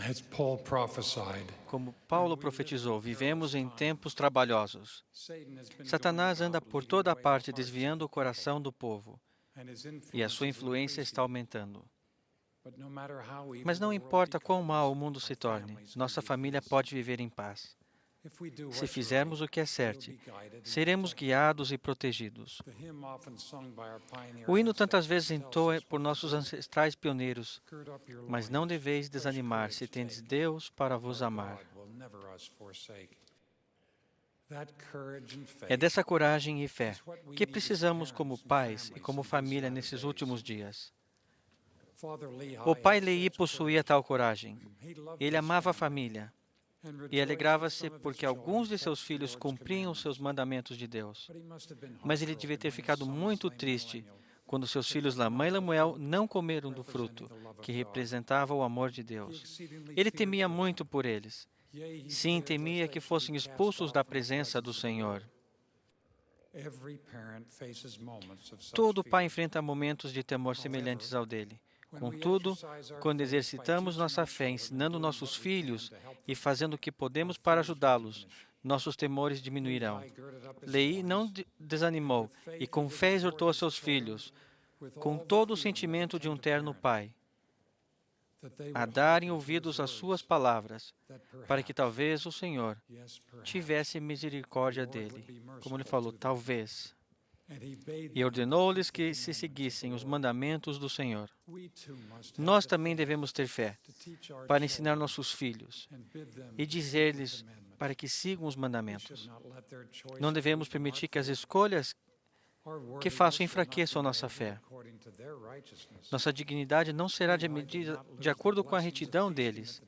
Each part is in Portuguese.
As Paul prophesied, Como Paulo profetizou, vivemos em tempos trabalhosos. Satanás anda por toda a parte desviando o coração do povo, e a sua influência está aumentando. Mas não importa quão mau o mundo se torne, nossa família pode viver em paz. Se fizermos o que é certo, seremos guiados e protegidos. O hino tantas vezes entoa por nossos ancestrais pioneiros, mas não deveis desanimar se tendes Deus para vos amar. É dessa coragem e fé que precisamos como pais e como família nesses últimos dias. O pai Lehi possuía tal coragem. Ele amava a família e alegrava-se porque alguns de seus filhos cumpriam os seus mandamentos de Deus. Mas ele devia ter ficado muito triste quando seus filhos Lamã e Lemuel não comeram do fruto, que representava o amor de Deus. Ele temia muito por eles. Sim, temia que fossem expulsos da presença do Senhor. Todo pai enfrenta momentos de temor semelhantes ao dele. Contudo, quando exercitamos nossa fé ensinando nossos filhos e fazendo o que podemos para ajudá-los, nossos temores diminuirão. Lehi não desanimou e com fé exortou seus filhos, com todo o sentimento de um terno pai, a darem ouvidos às suas palavras, para que talvez o Senhor tivesse misericórdia dele. Como ele falou, talvez. E ordenou-lhes que se seguissem os mandamentos do Senhor. Nós também devemos ter fé para ensinar nossos filhos e dizer-lhes para que sigam os mandamentos. Não devemos permitir que as escolhas que façam enfraqueçam nossa fé. Nossa dignidade não será medida de acordo com a retidão deles.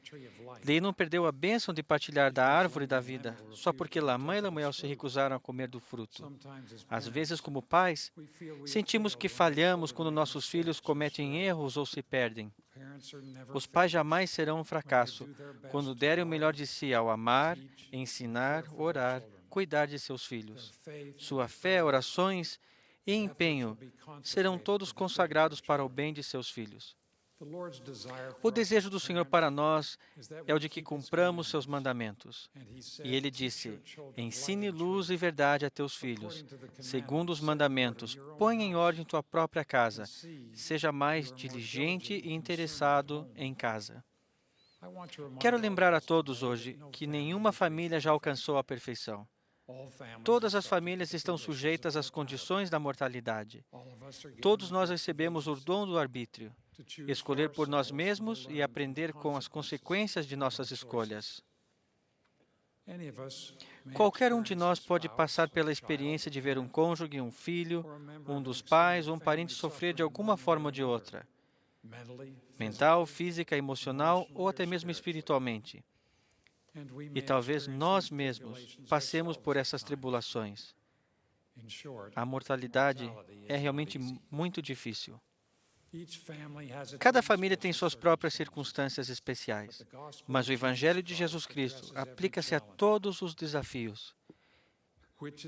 Lehi não perdeu a bênção de partilhar da árvore da vida só porque Lamã e Lemuel se recusaram a comer do fruto. Às vezes, como pais, sentimos que falhamos quando nossos filhos cometem erros ou se perdem. Os pais jamais serão um fracasso quando derem o melhor de si ao amar, ensinar, orar, cuidar de seus filhos. Sua fé, orações e empenho serão todos consagrados para o bem de seus filhos. O desejo do Senhor para nós é o de que cumpramos seus mandamentos. E ele disse: ensine luz e verdade a teus filhos, segundo os mandamentos. Põe em ordem tua própria casa. Seja mais diligente e interessado em casa. Quero lembrar a todos hoje que nenhuma família já alcançou a perfeição. Todas as famílias estão sujeitas às condições da mortalidade. Todos nós recebemos o dom do arbítrio, escolher por nós mesmos e aprender com as consequências de nossas escolhas. Qualquer um de nós pode passar pela experiência de ver um cônjuge, um filho, um dos pais ou um parente sofrer de alguma forma ou de outra, mental, física, emocional ou até mesmo espiritualmente. E talvez nós mesmos passemos por essas tribulações. A mortalidade é realmente muito difícil. Cada família tem suas próprias circunstâncias especiais, mas o Evangelho de Jesus Cristo aplica-se a todos os desafios.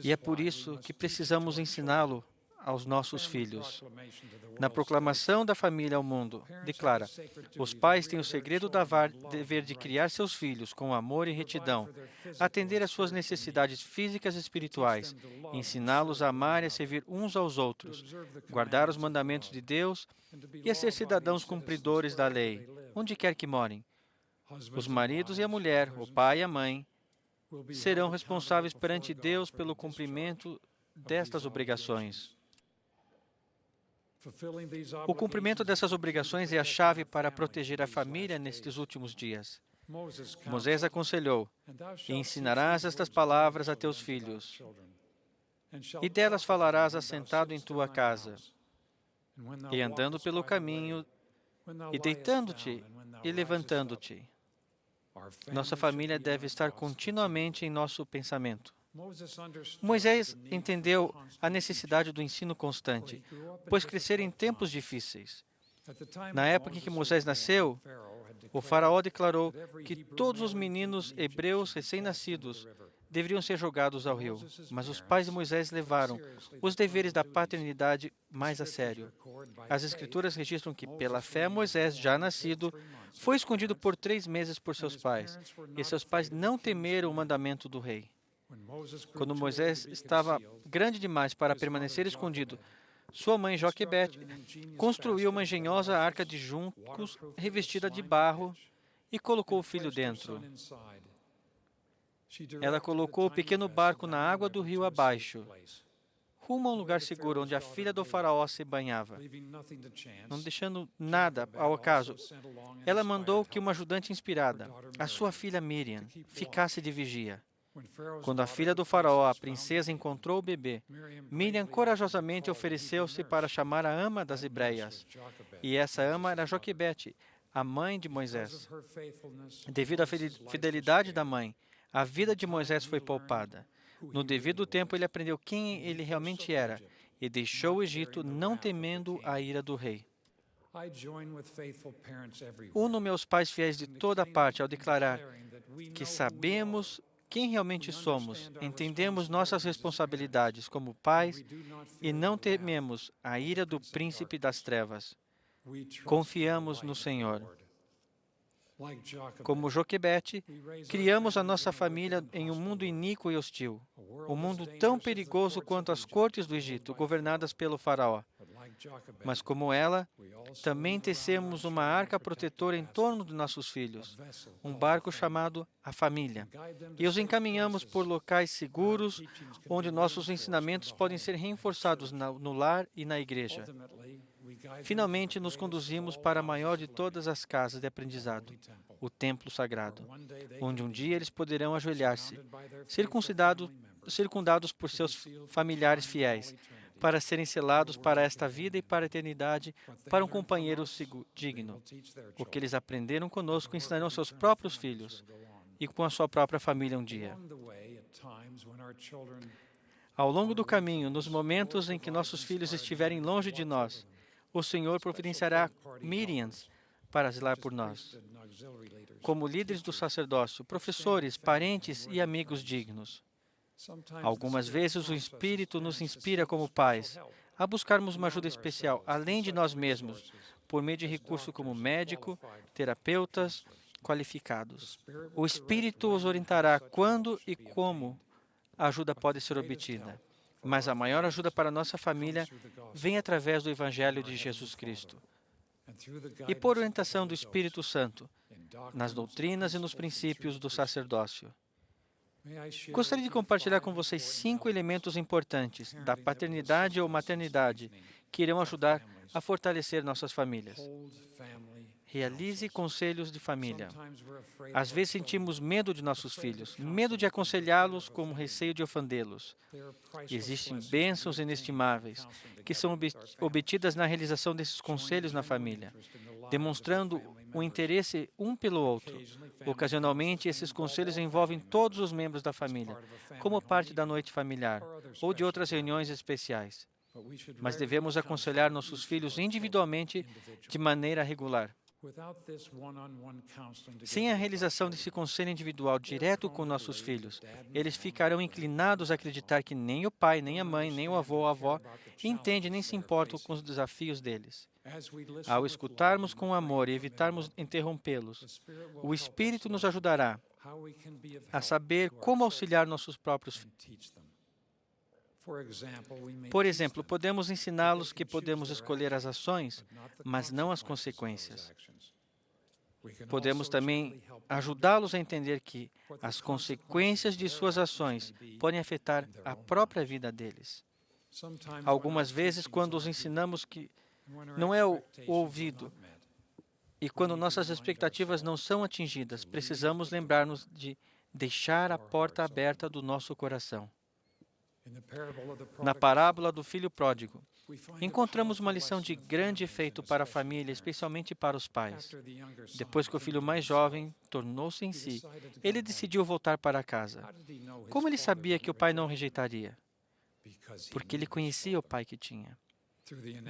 E é por isso que precisamos ensiná-lo aos nossos filhos. Na proclamação da família ao mundo, declara: os pais têm o segredo do dever de criar seus filhos com amor e retidão, atender às suas necessidades físicas e espirituais, ensiná-los a amar e a servir uns aos outros, guardar os mandamentos de Deus e a ser cidadãos cumpridores da lei, onde quer que morem. Os maridos e a mulher, o pai e a mãe, serão responsáveis perante Deus pelo cumprimento destas obrigações. O cumprimento dessas obrigações é a chave para proteger a família nestes últimos dias. Moisés aconselhou: e ensinarás estas palavras a teus filhos, e delas falarás assentado em tua casa, e andando pelo caminho, e deitando-te e levantando-te. Nossa família deve estar continuamente em nosso pensamento. Moisés entendeu a necessidade do ensino constante, pois cresceram em tempos difíceis. Na época em que Moisés nasceu, o faraó declarou que todos os meninos hebreus recém-nascidos deveriam ser jogados ao rio, mas os pais de Moisés levaram os deveres da paternidade mais a sério. As Escrituras registram que, pela fé, Moisés, já nascido, foi escondido por 3 meses por seus pais, e seus pais não temeram o mandamento do rei. Quando Moisés estava grande demais para permanecer escondido, sua mãe Joquebede construiu uma engenhosa arca de juncos revestida de barro e colocou o filho dentro. Ela colocou o pequeno barco na água do rio abaixo, rumo a um lugar seguro onde a filha do faraó se banhava. Não deixando nada ao acaso, ela mandou que uma ajudante inspirada, a sua filha Miriam, ficasse de vigia. Quando a filha do faraó, a princesa, encontrou o bebê, Miriam corajosamente ofereceu-se para chamar a ama das hebreias. E essa ama era Joquebede, a mãe de Moisés. Devido à fidelidade da mãe, a vida de Moisés foi poupada. No devido tempo, ele aprendeu quem ele realmente era e deixou o Egito, não temendo a ira do rei. Uno meus pais fiéis de toda parte ao declarar que sabemos quem realmente somos, entendemos nossas responsabilidades como pais e não tememos a ira do príncipe das trevas. Confiamos no Senhor. Como Joquebede, criamos a nossa família em um mundo iníquo e hostil, um mundo tão perigoso quanto as cortes do Egito, governadas pelo faraó. Mas como ela, também tecemos uma arca protetora em torno de nossos filhos, um barco chamado a família, e os encaminhamos por locais seguros, onde nossos ensinamentos podem ser reforçados no lar e na igreja. Finalmente, nos conduzimos para a maior de todas as casas de aprendizado, o templo sagrado, onde um dia eles poderão ajoelhar-se, circundados por seus familiares fiéis, para serem selados para esta vida e para a eternidade, para um companheiro digno. O que eles aprenderam conosco ensinarão seus próprios filhos e com a sua própria família um dia. Ao longo do caminho, nos momentos em que nossos filhos estiverem longe de nós, o Senhor providenciará Miriams para zelar por nós, como líderes do sacerdócio, professores, parentes e amigos dignos. Algumas vezes o Espírito nos inspira como pais a buscarmos uma ajuda especial, além de nós mesmos, por meio de recursos como médico, terapeutas qualificados. O Espírito os orientará quando e como a ajuda pode ser obtida. Mas a maior ajuda para a nossa família vem através do Evangelho de Jesus Cristo e por orientação do Espírito Santo, nas doutrinas e nos princípios do sacerdócio. Gostaria de compartilhar com vocês 5 elementos importantes da paternidade ou maternidade que irão ajudar a fortalecer nossas famílias. Realize conselhos de família. Às vezes sentimos medo de nossos filhos, medo de aconselhá-los com receio de ofendê-los. Existem bênçãos inestimáveis que são obtidas na realização desses conselhos na família, demonstrando o interesse um pelo outro. Ocasionalmente, esses conselhos envolvem todos os membros da família, como parte da noite familiar ou de outras reuniões especiais. Mas devemos aconselhar nossos filhos individualmente de maneira regular. Sem a realização desse conselho individual direto com nossos filhos, eles ficarão inclinados a acreditar que nem o pai, nem a mãe, nem o avô ou a avó entendem nem se importam com os desafios deles. Ao escutarmos com amor e evitarmos interrompê-los, o Espírito nos ajudará a saber como auxiliar nossos próprios filhos. Por exemplo, podemos ensiná-los que podemos escolher as ações, mas não as consequências. Podemos também ajudá-los a entender que as consequências de suas ações podem afetar a própria vida deles. Algumas vezes, quando os ensinamos que não é o ouvido e quando nossas expectativas não são atingidas, precisamos lembrar-nos de deixar a porta aberta do nosso coração. Na parábola do filho pródigo, encontramos uma lição de grande efeito para a família, especialmente para os pais. Depois que o filho mais jovem tornou-se em si, ele decidiu voltar para casa. Como ele sabia que o pai não o rejeitaria? Porque ele conhecia o pai que tinha.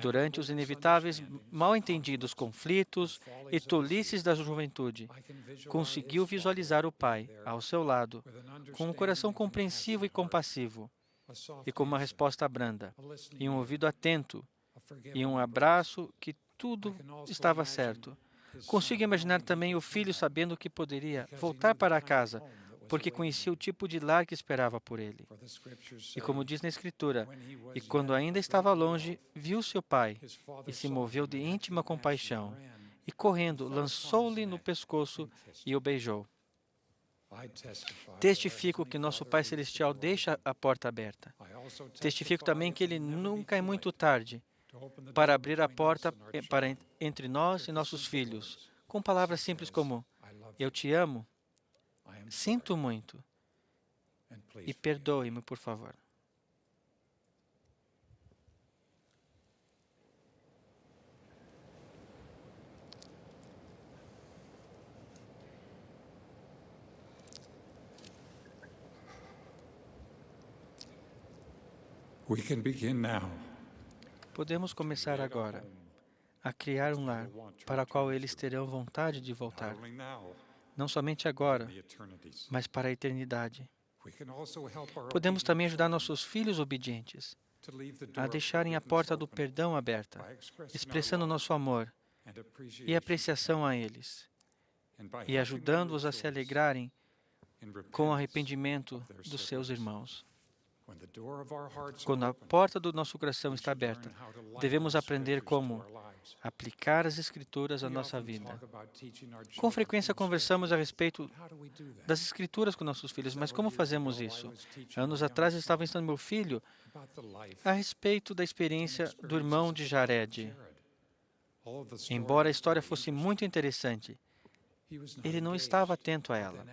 Durante os inevitáveis mal-entendidos conflitos e tolices da juventude, conseguiu visualizar o pai ao seu lado, com um coração compreensivo e compassivo, e com uma resposta branda, e um ouvido atento, e um abraço que tudo estava certo. Consigo imaginar também o filho sabendo que poderia voltar para casa, porque conhecia o tipo de lar que esperava por ele. E como diz na Escritura, e quando ainda estava longe, viu seu pai, e se moveu de íntima compaixão, e correndo, lançou-lhe no pescoço e o beijou. Testifico que nosso Pai Celestial deixa a porta aberta. Testifico também que Ele nunca é muito tarde para abrir a porta entre nós e nossos filhos, com palavras simples como: eu te amo, sinto muito e perdoe-me, por favor. We can begin now. Podemos começar agora a criar um lar para o qual eles terão vontade de voltar, não somente agora, mas para a eternidade. Podemos também ajudar nossos filhos obedientes a deixarem a porta do perdão aberta, expressando nosso amor e apreciação a eles, e ajudando-os a se alegrarem com o arrependimento dos seus irmãos. Quando a porta do nosso coração está aberta, devemos aprender como aplicar as Escrituras à nossa vida. Com frequência conversamos a respeito das Escrituras com nossos filhos, mas como fazemos isso? Anos atrás estava ensinando meu filho a respeito da experiência do irmão de Jared. Embora a história fosse muito interessante, ele não estava atento a ela.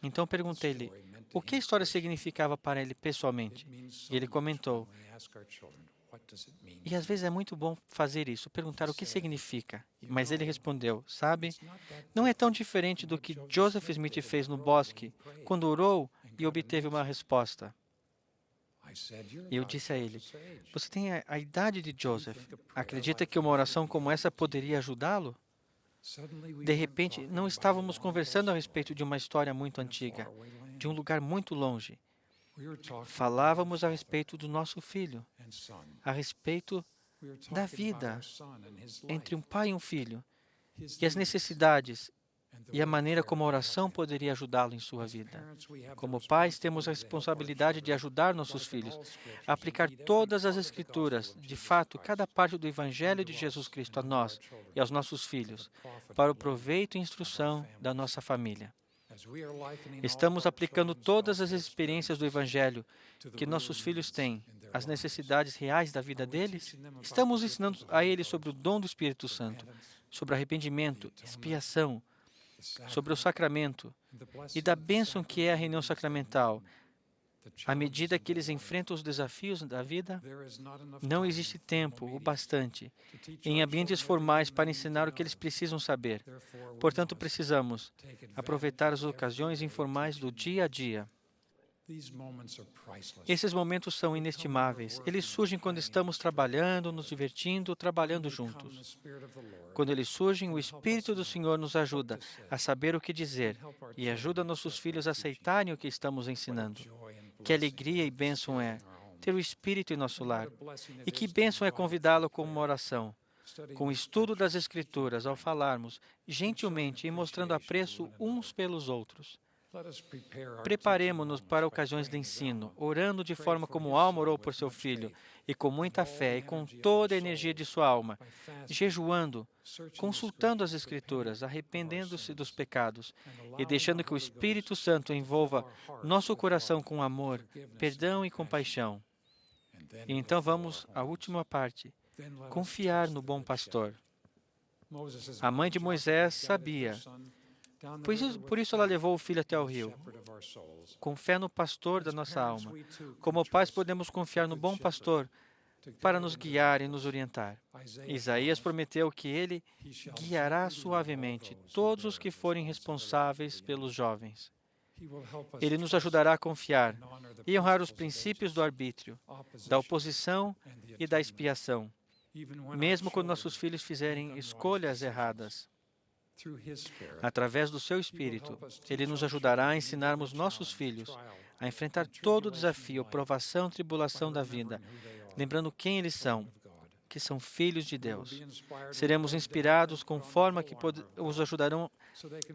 Então perguntei-lhe o que a história significava para ele pessoalmente. E ele comentou: e às vezes é muito bom fazer isso, perguntar o que significa. Mas ele respondeu: sabe, não é tão diferente do que Joseph Smith fez no bosque, quando orou e obteve uma resposta. E eu disse a ele: você tem a idade de Joseph. Acredita que uma oração como essa poderia ajudá-lo? De repente, não estávamos conversando a respeito de uma história muito antiga, de um lugar muito longe. Falávamos a respeito do nosso filho, a respeito da vida entre um pai e um filho, e as necessidades e a maneira como a oração poderia ajudá-lo em sua vida. Como pais, temos a responsabilidade de ajudar nossos filhos a aplicar todas as Escrituras, de fato, cada parte do Evangelho de Jesus Cristo a nós e aos nossos filhos, para o proveito e instrução da nossa família. Estamos aplicando todas as experiências do Evangelho que nossos filhos têm, às necessidades reais da vida deles? Estamos ensinando a eles sobre o dom do Espírito Santo, sobre arrependimento, expiação, sobre o sacramento e da bênção que é a reunião sacramental. À medida que eles enfrentam os desafios da vida, não existe tempo o bastante em ambientes formais para ensinar o que eles precisam saber. Portanto, precisamos aproveitar as ocasiões informais do dia a dia. Esses momentos são inestimáveis. Eles surgem quando estamos trabalhando, nos divertindo, trabalhando juntos. Quando eles surgem, o Espírito do Senhor nos ajuda a saber o que dizer e ajuda nossos filhos a aceitarem o que estamos ensinando. Que alegria e bênção é ter o Espírito em nosso lar. E que bênção é convidá-lo com uma oração, com o estudo das Escrituras, ao falarmos gentilmente e mostrando apreço uns pelos outros. Preparemo-nos para ocasiões de ensino, orando de forma como Alma orou por seu filho, e com muita fé e com toda a energia de sua alma, jejuando, consultando as Escrituras, arrependendo-se dos pecados e deixando que o Espírito Santo envolva nosso coração com amor, perdão e compaixão. E então vamos à última parte, confiar no bom pastor. A mãe de Moisés sabia. Por isso ela levou o filho até o rio, com fé no pastor da nossa alma. Como pais, podemos confiar no bom pastor para nos guiar e nos orientar. Isaías prometeu que ele guiará suavemente todos os que forem responsáveis pelos jovens. Ele nos ajudará a confiar e honrar os princípios do arbítrio, da oposição e da expiação. mesmo quando nossos filhos fizerem escolhas erradas. Através do seu Espírito, Ele nos ajudará a ensinarmos nossos filhos a enfrentar todo o desafio, provação, tribulação da vida, lembrando quem eles são, que são filhos de Deus. Seremos inspirados com forma que os ajudarão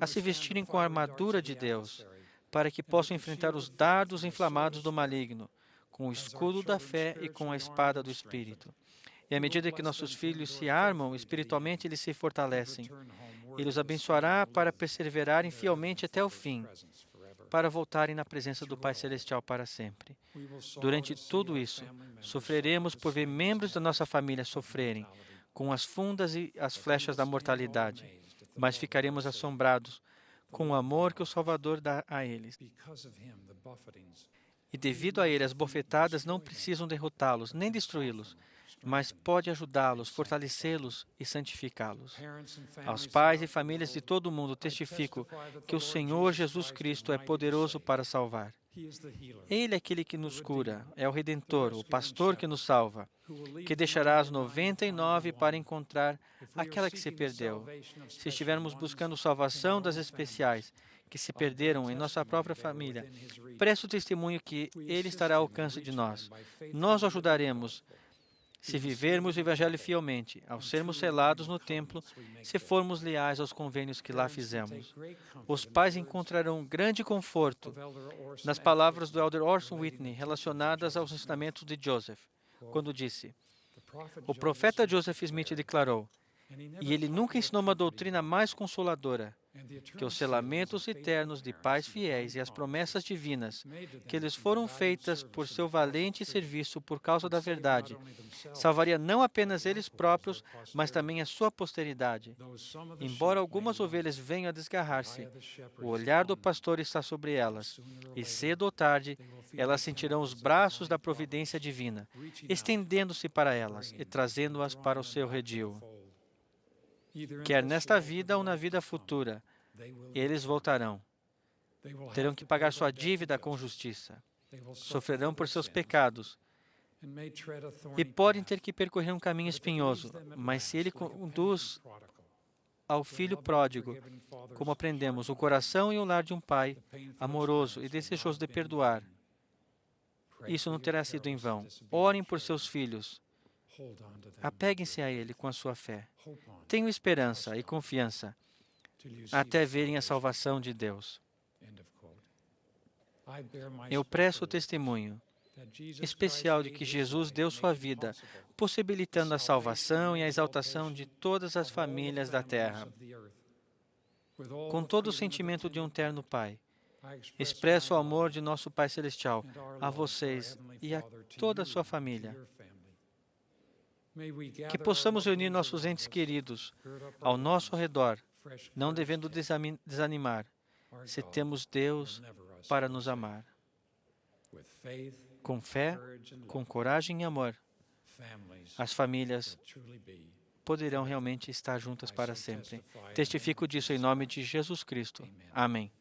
a se vestirem com a armadura de Deus, para que possam enfrentar os dardos inflamados do maligno, com o escudo da fé e com a espada do Espírito. E à medida que nossos filhos se armam espiritualmente, eles se fortalecem. Ele os abençoará para perseverarem fielmente até o fim, para voltarem na presença do Pai Celestial para sempre. Durante tudo isso, sofreremos por ver membros da nossa família sofrerem com as fundas e as flechas da mortalidade, mas ficaremos assombrados com o amor que o Salvador dá a eles. E devido a ele, as bofetadas não precisam derrotá-los, nem destruí-los, mas pode ajudá-los, fortalecê-los e santificá-los. Aos pais e famílias de todo o mundo testifico que o Senhor Jesus Cristo é poderoso para salvar. Ele é aquele que nos cura, é o Redentor, o pastor que nos salva, que deixará as 99 para encontrar aquela que se perdeu. Se estivermos buscando salvação das especiais que se perderam em nossa própria família, preste o testemunho que Ele estará ao alcance de nós. Nós o ajudaremos se vivermos o Evangelho fielmente, ao sermos selados no templo, se formos leais aos convênios que lá fizemos. Os pais encontrarão grande conforto nas palavras do Elder Orson Whitney relacionadas aos ensinamentos de Joseph, quando disse: o profeta Joseph Smith declarou, e ele nunca ensinou uma doutrina mais consoladora, que os selamentos eternos de pais fiéis e as promessas divinas, que lhes foram feitas por seu valente serviço por causa da verdade, salvaria não apenas eles próprios, mas também a sua posteridade. Embora algumas ovelhas venham a desgarrar-se, o olhar do pastor está sobre elas, e cedo ou tarde elas sentirão os braços da providência divina, estendendo-se para elas e trazendo-as para o seu redil. Quer nesta vida ou na vida futura, eles voltarão. Terão que pagar sua dívida com justiça. Sofrerão por seus pecados e podem ter que percorrer um caminho espinhoso, mas se Ele conduz ao filho pródigo, como aprendemos, o coração e o lar de um pai amoroso e desejoso de perdoar, isso não terá sido em vão. Orem por seus filhos. Apeguem-se a Ele com a sua fé. Tenham esperança e confiança até verem a salvação de Deus. Eu presto o testemunho especial de que Jesus deu sua vida, possibilitando a salvação e a exaltação de todas as famílias da terra. Com todo o sentimento de um terno Pai, expresso o amor de nosso Pai Celestial a vocês e a toda a sua família. Que possamos reunir nossos entes queridos ao nosso redor, não devendo desanimar, se temos Deus para nos amar. Com fé, com coragem e amor, as famílias poderão realmente estar juntas para sempre. Testifico disso em nome de Jesus Cristo. Amém.